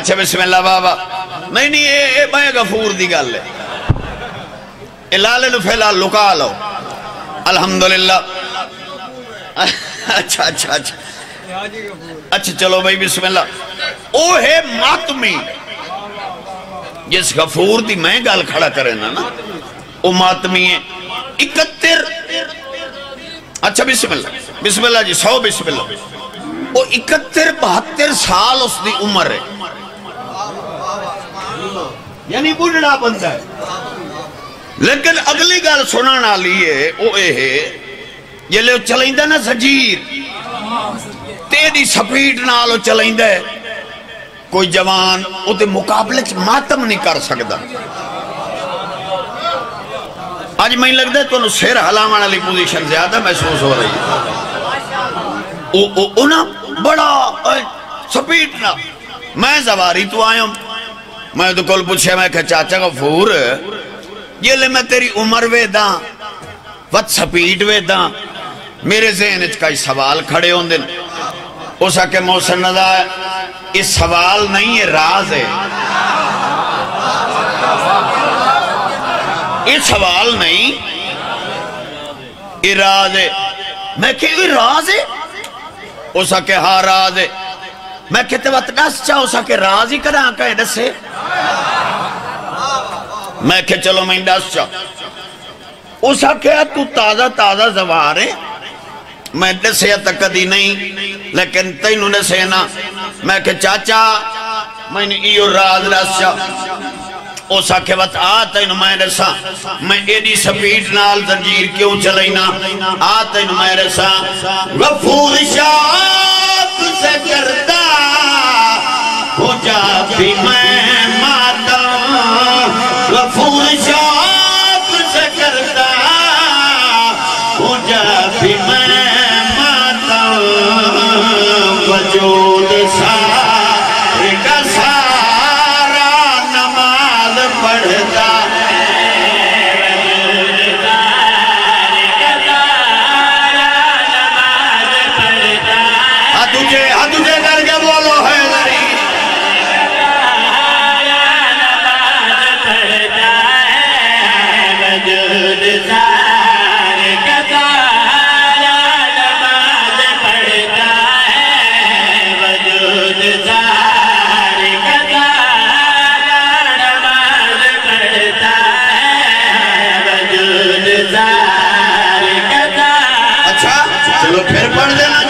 اچھا بسم اللہ بابا نہیں یہ میں غفور دی گل ہے لالے نو فیلال لکا لو الحمدللہ اچھا اچھا اچھا اچھا چلو بھائی بسم اللہ او ہے ماتمی جس غفور دی میں گل کھڑا کرے نا او ماتمی ہے 71 اچھا بسم اللہ جی 100 بسم اللہ او 71-72 سال اس دی عمر ہے یعنی بڑھڑا بندہ ہے لیکن اگلی گل سنانا لیے او اے ہے یہ لے چلائیں دا نا زجیر تیری سپیٹ نالو چلائیں دا ہے کوئی جوان او دے مقابلے چ ماتم نہیں کر سکتا آج میں لگ دے تو انہوں سیر حلامان علی پوزیشن زیادہ محسوس ہو رہی ہے اونا بڑا سپیٹ نا میں زواری تو آیا ہوں میں تو کل پوچھے میں کہ چاچا غفور یہ لے میں تیری عمر ویداں وقت سپیٹ ویداں میرے ذہن اچھ کئی سوال کھڑے ہوں دن اسا کہ موسن ندا ہے اس سوال نہیں یہ راز ہے یہ سوال نہیں یہ راز ہے میں کہ یہ راز ہے اسا کہ ہاں راز ہے میں کہتے وقت ڈس چاہ اسا کہ راز ہی کرا کہیں ڈسے میں کہ چلو میں ڈس چاہ اسا کہ تو تازہ تازہ زوار ہے میں ڈسے تک کدی نہیں لیکن تینوں نے سینا میں کہ چاچا میں نے ایو راز ڈس چاہ اسا کہ وقت آتا انہوں میں رسا میں ایڈی سپیٹ نال زنجیر کیوں چلائینا آتا انہوں میں رسا غفور شاک سے کرتا ہو جا بھی میں ماتا غفور شاک سے کرتا ہو جا بھی میں ماتا وجود سارے کا سارا نماز پڑھتا تجھے کر کے بولو ہے اچھا چلو پھر پڑھ دینا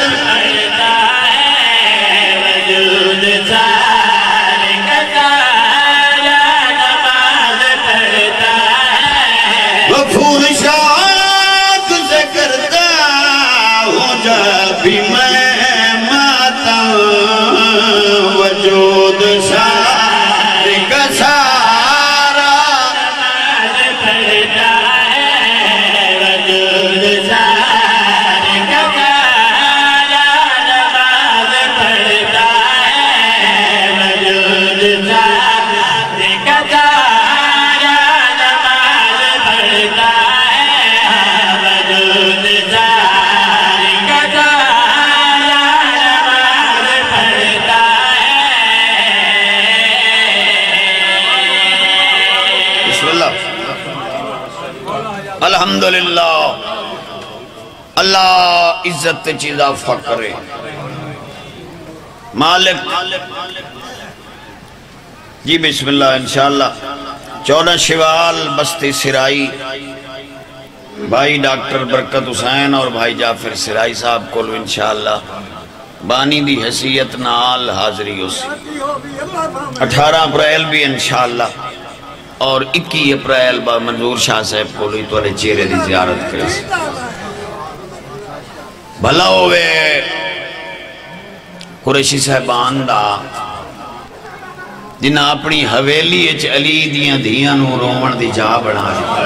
غفور شاک سے کرتا ہوں جا بھی میں ماتا وجود سارے کا سارا وجود سارے کا سارا نماز پڑھتا ہے وجود سارے کا سارا نماز پڑھتا ہے وجود سارے کا سارا نماز پڑھتا ہے بسم اللہ الحمدللہ اللہ عزت چیزا فقرے مالک جی بسم اللہ انشاءاللہ 14 شوال بستی سرائی بھائی ڈاکٹر برکت حسین اور بھائی جعفر سرائی صاحب کو انشاءاللہ بانی دی حیثیت نال حاضری ہو سی 18 اپریل بھی انشاءاللہ اور 21 اپریل با منظور شاہ صاحب کو لی تو علی چہرے دی زیارت کرے سی بھلا ہوئے قریشی صاحبان دا جنہ اپنی حویلی اچ علی دیاں دھیاں نو رومن دی جا بنا دیتا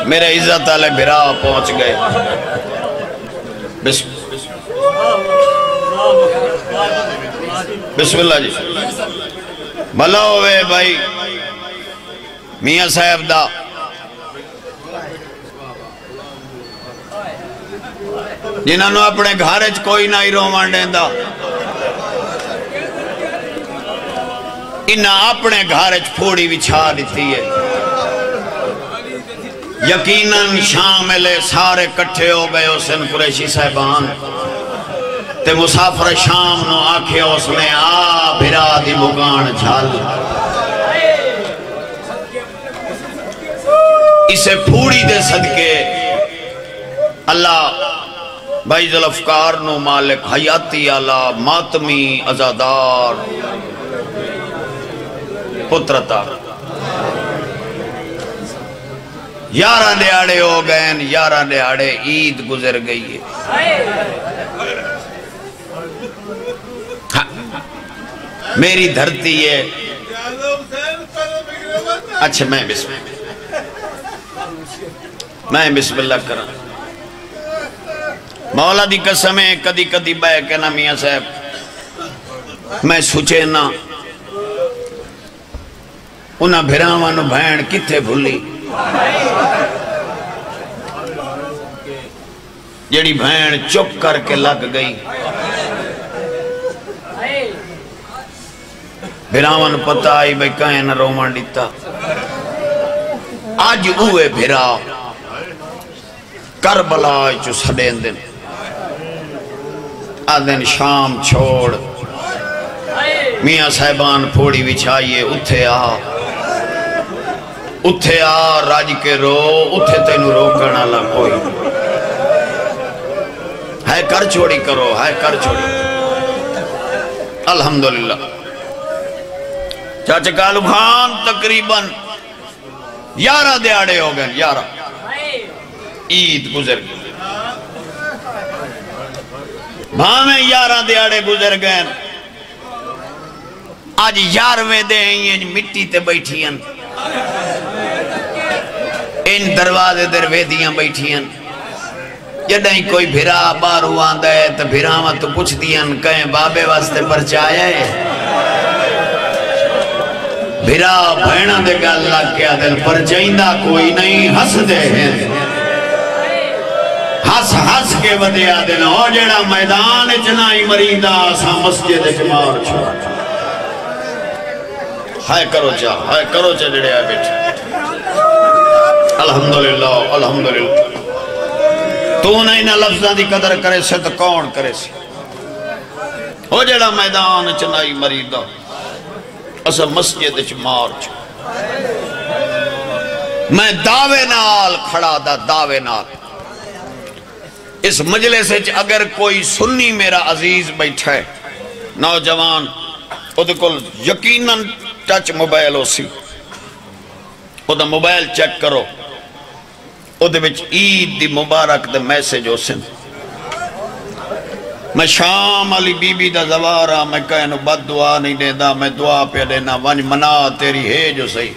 میرے عزت والے بھرا پہنچ گئے بسم اللہ جی بھلا ہوئے بھائی میاں صاحب دا جنہوں نے اپنے گھر کوئی نہ ہی روان دیندا انہاں اپنے گھر پھوڑی بچھا دیتی ہے یقیناً شام لے سارے کٹھے ہو گئے حسین قریشی صاحبان تے مسافر شام نو آکھے اس نے آ بھرا دی مگان جھال اسے پھوڑی دے صدقے اللہ بھائی ذوالفقار نو مالک حیاتی آلہ ماتمی ازادار پترتا یارہ دیاڑے ہو گئے یارہ دیاڑے عید گزر گئی ہے میری دھرتی ہے اچھا میں بسم اللہ کرا مولا دی قسم ہے کدی کدی بے کے نا میاں صاحب میں سوچے نا انہاں بھراوانو بھین کتھے بھولی جڑی بھین چپ کر کے لگ گئی بھراوان پتہ آئی بھئی کہیں نہ رومان دیتا آج ہوئے بھرا کربلا چو سڑین دن آدھن شام چھوڑ میاں صاحبان پھوڑی بچھائیے اتھے آ راج کے رو اتھے تینو روکنا لا کوئی ہے کر چھوڑی کرو ہے کر چھوڑی الحمدللہ چاچے کالو بھان تقریباً 11 دیاڑے ہو گئے 11 عید گزر گئے بھامیں 11 دیاڑے گزر گئے آج 11ویں دے ہیں مٹی تے بیٹھی ہیں ان دروازے درویدیاں بیٹھی ہیں جدہیں کوئی بھرا بارو آندہ ہے تو بھراواں تو پوچھ دیاں کہیں بابے واسطے پرچایا ہے بھرا بھینا دے گا اللہ کیا دل پر جائندہ کوئی نہیں ہس دے ہیں ہس کے بدیا دل ہو جڑا میدان چنائی مریدہ سا مسجد جمار چھوڑا ہائے کرو چاہ جڑے آئے بیٹھے الحمدللہ الحمدللہ تو نہیں نہ لفظاں دی قدر کرے سے تو کون کرے سے ہو جڑا میدان چنائی مریدہ اسا مسجد چمار چھو میں دعوے نال کھڑا دا دعوے نال اس مجلس اگر کوئی سنی میرا عزیز بیٹھا ہے نوجوان ادھکل یقیناً ٹچ موبائل ہو سی ادھا موبائل چیک کرو ادھے بچ عید دی مبارک دے میسیج ہو سن میں شام علی بی بی دا زوارا میں کہنو بد دعا نہیں دے دا میں دعا پہ دینا ونج منا تیری ہے جو صحیح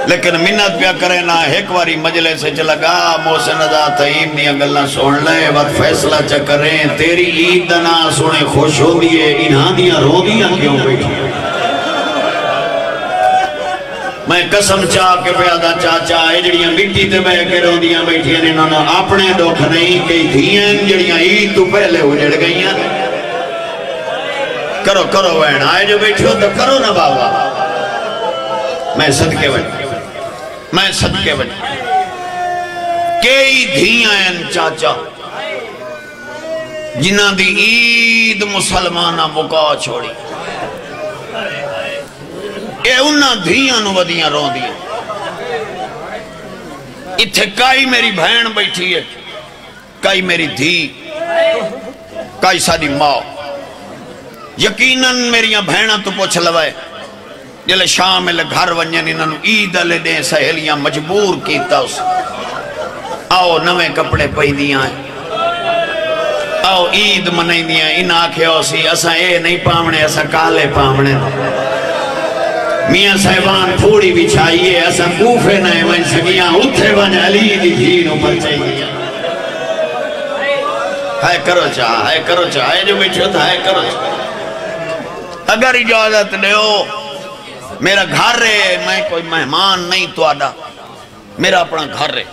لیکن منت پیا کرے نا ایک واری مجلے سے چلا گا محسن ازا تحیم دیا گلہ سن لے وقت فیصلہ چکریں تیری عید دنا سنے خوش ہو دیئے انہاں دیا رو دیا کیوں بیٹھی میں قسم چاہ کے پیادا چاچا جڑیاں مٹی تے بے کے رو دیا بیٹھی انہوں نے اپنے دکھ نہیں کئی دھیاں جڑیاں عید تو پہلے اجڑ گئیاں کرو کرو بہن آئے جو بیٹھی ہو تو کرو نا بابا میں صدقے بن کئی دھیاں ہیں چاچا جنہ دی عید مسلمانہ مکا چھوڑی اے انہاں دھیاں نو ودیاں رو دیاں اتھے کائی میری بہن بیٹھی ہے کائی میری دھی کائی ساری ماں یقیناً میریاں بہناں تو پوچھ لوائے جلے شامل گھر ونجن انہوں عید لے دیں سہیلیاں مجبور کیتا اس آؤ نوے کپڑے پہی دیاں آؤ عید منائی دیاں ان آنکھیں اسی اسا اے نہیں پامنے اسا کالے پامنے میاں صاحبان پھوڑی بچھائیے اسا کوفے نئے ون سکیاں اتھے ون علی دی دھینوں پر چاہیے ہے کرو چاہ ہے جو بیٹھو تھا ہے کرو چاہ اگر اجازت لے ہو میرا گھر ہے میں کوئی مہمان نہیں تو آڈا میرا اپنا گھر ہے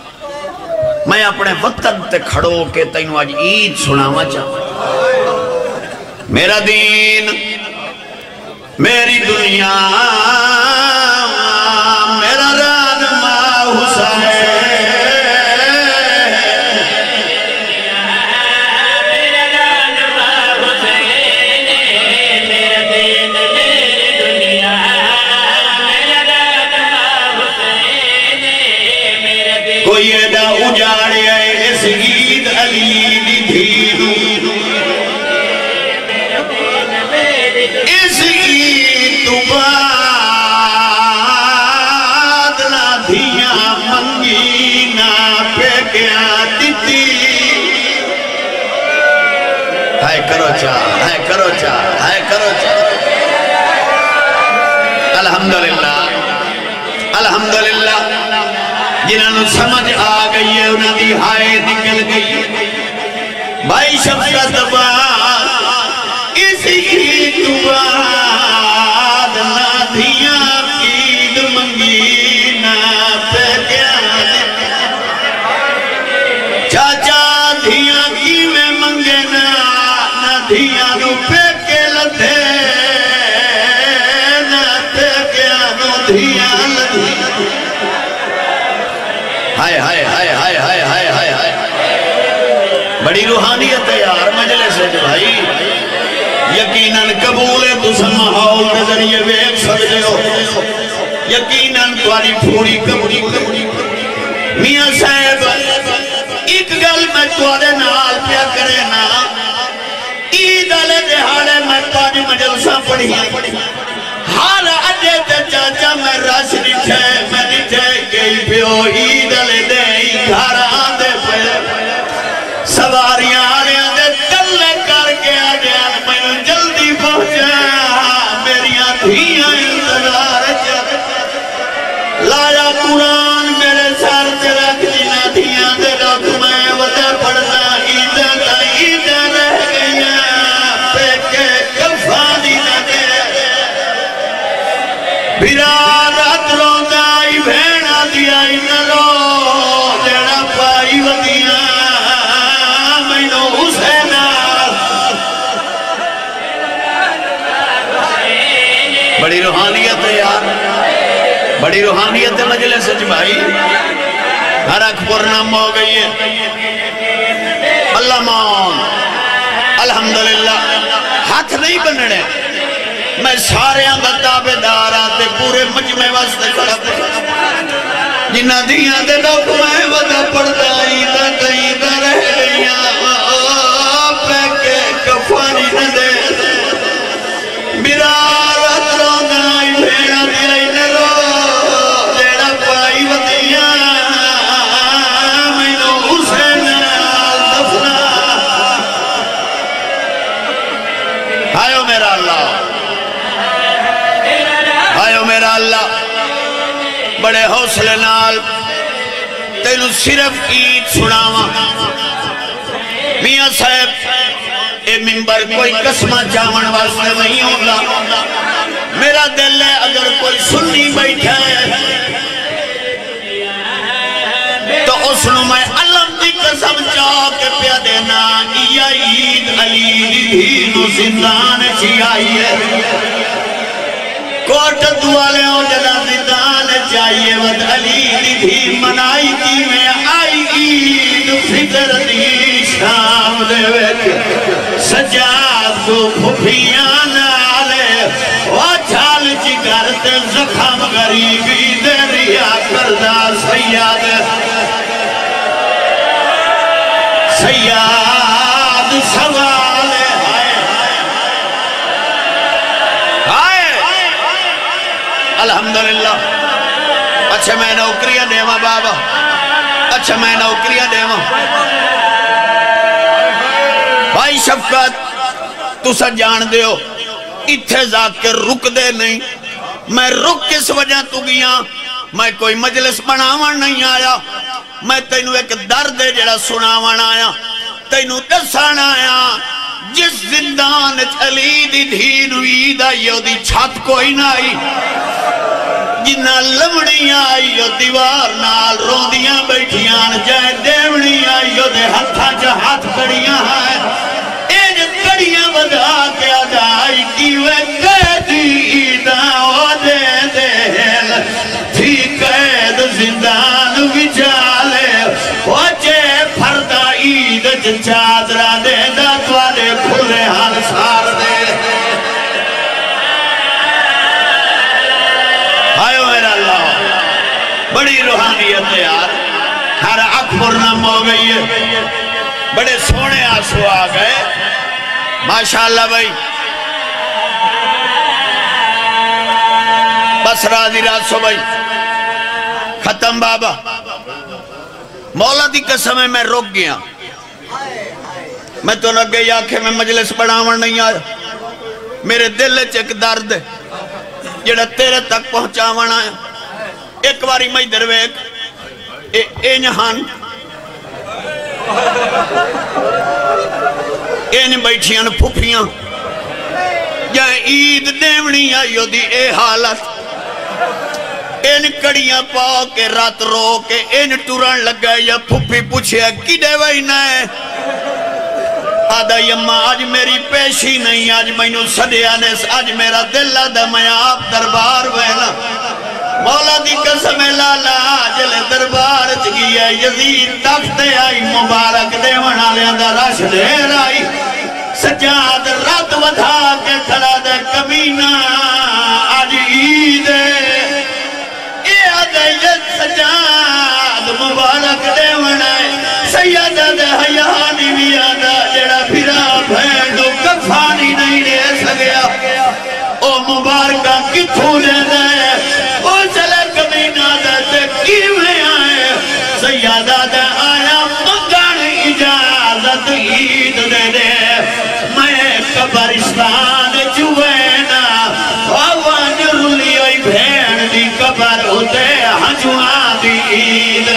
میں اپنے وطن تے کھڑو کے تینوں آج عید سناوا چاہوں میرا دین میری دنیا میرا رہنما حسین کوئی ایڈا اجاڑے اس عید علی دی دھیرو اس عید تو بعد نہ دھیاں منگی نہ پیکیاں دیتی ہائے کرو چاہ ہائے کرو چاہ ہائے کرو چاہ الحمدللہ الحمدللہ جنہوں نے سمجھ آ گئی ہے انہوں دی ہائے نکل گئی بھائی شفقت بعد اس عید بعد نہ دھیاں عید منگی نہ پیکیاں چاچا دھیاں کی میں منگے نہ دھیاں نو پیکے لدھے نہ پیکیاں نو دھیاں لدھے ہائے ہائے ہائے ہائے ہائے ہائے ہائے ہائے بڑی روحانیت ہے یار مجلس ہے بھائی یقیناً قبول ہے تو سمحاؤ کے ذریعے ویک سکتے ہو یقیناً تمہاری پھوڑی قبولی میاں صاحب ایک گل میں تمہارے نال پیا کرے نا عید علیہ دہاڑے میں 5 مجلسہ پڑھی ہر اجے تے چاچا میں رش نٹھے میں نٹھے گئی پیو عید علیہ دے گھر آدھے پہ سواریاں آریاں دے دلے کر کے آجیاں میں جلدی پہنچا میریاں دھیاں انتظار چل لایا قرآن میرے سر سے رکھ جنا دھیاں دے رکھ میں وجہ پڑھنا عیدہ رہ گئیاں پیکے کفانی نہ دے بیرات روندائی بھینا دیا انرو جڑا پائی ودیاں مینو حسین بڑی روحانیت ہے یار بڑی روحانیت ہے مجلس سچ بھائی ہر اکبر نام ہو گئی ہے اللہ مان الحمدللہ ہاتھ نہیں بننے میں سارے بتابے دار آتے پورے مجمع واسطے کھڑا جنہ دیاں دے لوگ میں ودا پڑھتا عیدہ رہ گئیاں پیکے کفانی نہ دے برارت رونائی بھیڑا دیا انرو جیڑا پائی ودیاں مینو حسین دفنا آئیو میرا اللہ آئیو میرا اللہ بڑے حوصلے نال تینو صرف عید سناواں میاں صاحب اے منبر کوئی قسمہ چاون واسطے نہیں ہوگا میرا دل ہے اگر کوئی سنی بیٹھا ہے تو اس نو میں علم دی قسم چاہ کے پیا دینا یا عید علی دی نو زندان چی آئی ہے کوٹ دوالے ہوں جدا زندان چاہیے ود علی دی منائی کی میں آئی عید فکر دی شام دے ویک سجاد کو پھپیاں نالے واچھال جگر تے زخم غریبی دے ریا کردہ سیاد سوال الحمدللہ اچھا میں نوکریاں دیواں بابا اچھا میں نوکریاں دیواں بھائی شفقت تو سا جان دے ہو اتھے ذاکر رک دے نہیں میں رک کس وجہ تو گیا میں کوئی مجلس بناوان نہیں آیا میں تینو ایک درد جڑا سناوان آیا تینو دسان آیا جس زندان علی دی دھین عید آئی دی چھت کوئی نہ آئی جنہ لمڑیاں آئیو دیوار نال روندیاں بیٹھیاں جائے دیوڑیاں آئیو دے ہتھا جا ہاتھ کڑیاں ہیں این کڑیاں بدا کے ادائی کیوے قیدی ایداں او دے دل تھی قید زندان وچالے او جے پھردہ عید چادرہ دے دات والے کھلے حال سار دے آئیو میرا اللہ بڑی روحانیت ہے یار ہر اکبر نم ہو گئی ہے بڑے سونے آنسو آ گئے ماشاءاللہ بھائی بس راضی راسو بھائی ختم بابا مولا دی قسم میں رک گیا میں تو نہ گئی آنکھیں میں مجلس بڑھاون نہیں آیا میرے دل چک درد ہے جڑا تیرے تک پہنچاون آیا ایک باری میں درویک اینہان این بیٹھیاں پھپیاں یا عید دیونی آئیو دی اے حالت این کڑیاں پاؤ کے رات رو کے این ٹوران لگا یا پھپی پوچھے کی دے وہی نائے آدھا یمہ آج میری پیشی نہیں آج میں نو صدیہ نیس آج میرا دل آدھا میں آپ دربار وینا مولا دی قسم لالا جل دربار چگی ہے یزید تخت آئی مبارک دیوان آلے اندر رش دیر آئی سجاد رات ودھا کے کھڑا دے کمینہ آج عید اے آدھے ید سجاد مبارک دیوان آئی سیدہ دے حیانی بھی آدھا جڑا پھرا بھینڈو کفانی نہیں لے سگیا او مبارکہ کتھو لے دے او چلے کمینہ دے کیویں آئے سیدہ دے آیا مگان اجازت عید دے دے میں قبرستان جوینا آوان رلی ہوئی بھین دی قبر ہوتے ہنچوان دی عید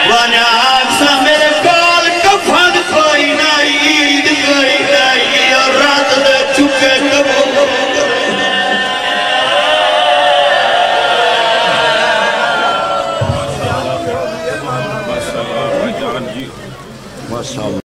وانا آکسا میرے کال کفن کوئی نائی عید کوئی نائی اور رات دے چکے کبو ماشاءاللہ